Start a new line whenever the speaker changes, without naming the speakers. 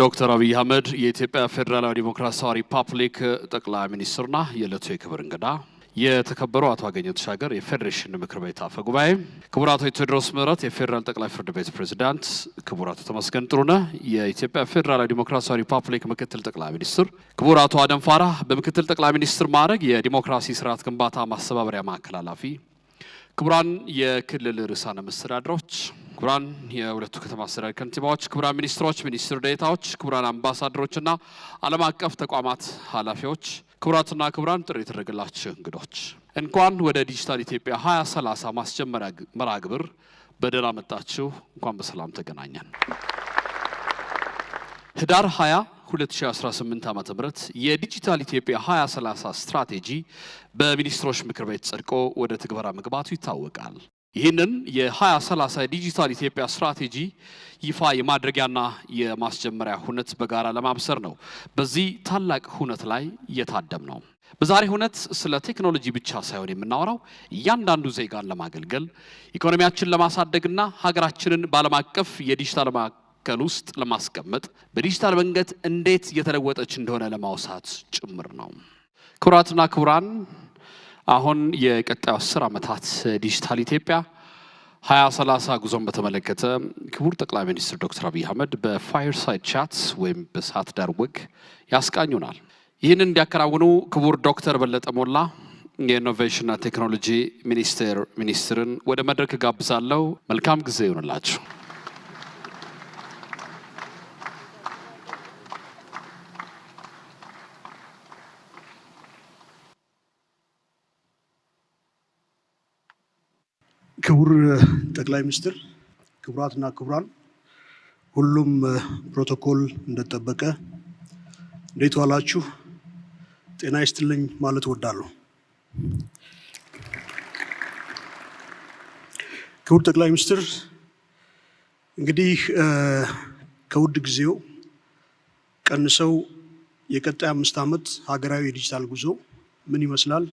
ዶክተር አብይ አህመድ የኢትዮጵያ ፌደራላዊ ዲሞክራሲያዊ ሪፐብሊክ ጠቅላይ ሚኒስትርና የዕለቱ የክብር እንግዳ የተከበሩ አቶ አገኘሁ ተሻገር የፌዴሬሽን ምክር ቤት አፈ ጉባኤ፣ ክቡር አቶ ቴዎድሮስ ምህረት የፌደራል ጠቅላይ ፍርድ ቤት ፕሬዝዳንት፣ ክቡር አቶ ተመስገን ጥሩነህ የኢትዮጵያ ፌደራላዊ ዲሞክራሲያዊ ሪፐብሊክ ምክትል ጠቅላይ ሚኒስትር፣ ክቡር አቶ አደም ፋራህ በምክትል ጠቅላይ ሚኒስትር ማዕረግ የዲሞክራሲ ስርዓት ግንባታ ማስተባበሪያ ማዕከል ኃላፊ፣ ክቡራን የክልል ርዕሳነ መስተዳድሮች፣ ክቡራን የሁለቱ ከተማ አስተዳደር ከንቲባዎች፣ ክቡራን ሚኒስትሮች፣ ሚኒስትር ዴኤታዎች፣ ክቡራን አምባሳደሮችና ዓለም አቀፍ ተቋማት ኃላፊዎች፣ ክቡራትና ክቡራን ጥሪ የተደረገላችሁ እንግዶች እንኳን ወደ ዲጂታል ኢትዮጵያ 2030 ማስጀመሪያ መርሃ ግብር በደህና መጣችሁ። እንኳን በሰላም ተገናኘን። ህዳር 20 2018 ዓ.ም የዲጂታል ኢትዮጵያ 2030 ስትራቴጂ በሚኒስትሮች ምክር ቤት ጸድቆ ወደ ትግበራ መግባቱ ይታወቃል። ይህንን የ2030 ዲጂታል ኢትዮጵያ ስትራቴጂ ይፋ የማድረጊያና የማስጀመሪያ ሁነት በጋራ ለማብሰር ነው በዚህ ታላቅ ሁነት ላይ እየታደም ነው። በዛሬ ሁነት ስለ ቴክኖሎጂ ብቻ ሳይሆን የምናወራው እያንዳንዱ ዜጋን ለማገልገል ኢኮኖሚያችንን ለማሳደግና ሀገራችንን በዓለም አቀፍ የዲጂታል ማዕከል ውስጥ ለማስቀመጥ በዲጂታል መንገድ እንዴት እየተለወጠች እንደሆነ ለማውሳት ጭምር ነው። ክቡራትና ክቡራን አሁን የቀጣዩ 10 ዓመታት ዲጂታል ኢትዮጵያ 2030 ጉዞን በተመለከተ ክቡር ጠቅላይ ሚኒስትር ዶክተር አብይ አህመድ በፋየርሳይድ ቻት ወይም በሰዓት ዳር ወግ ያስቃኙናል። ይህንን እንዲያከናውኑ ክቡር ዶክተር በለጠ ሞላ የኢኖቬሽንና ቴክኖሎጂ ሚኒስትርን ወደ መድረክ ጋብዛለሁ። መልካም ጊዜ ይሁንላችሁ።
ክቡር ጠቅላይ ሚኒስትር፣ ክቡራትና ክቡራን፣ ሁሉም ፕሮቶኮል እንደተጠበቀ እንዴት ዋላችሁ? ጤና ይስጥልኝ ማለት እወዳለሁ። ክቡር ጠቅላይ ሚኒስትር፣ እንግዲህ ከውድ ጊዜው ቀንሰው የቀጣይ 5 ዓመት ሀገራዊ የዲጂታል ጉዞ ምን ይመስላል፣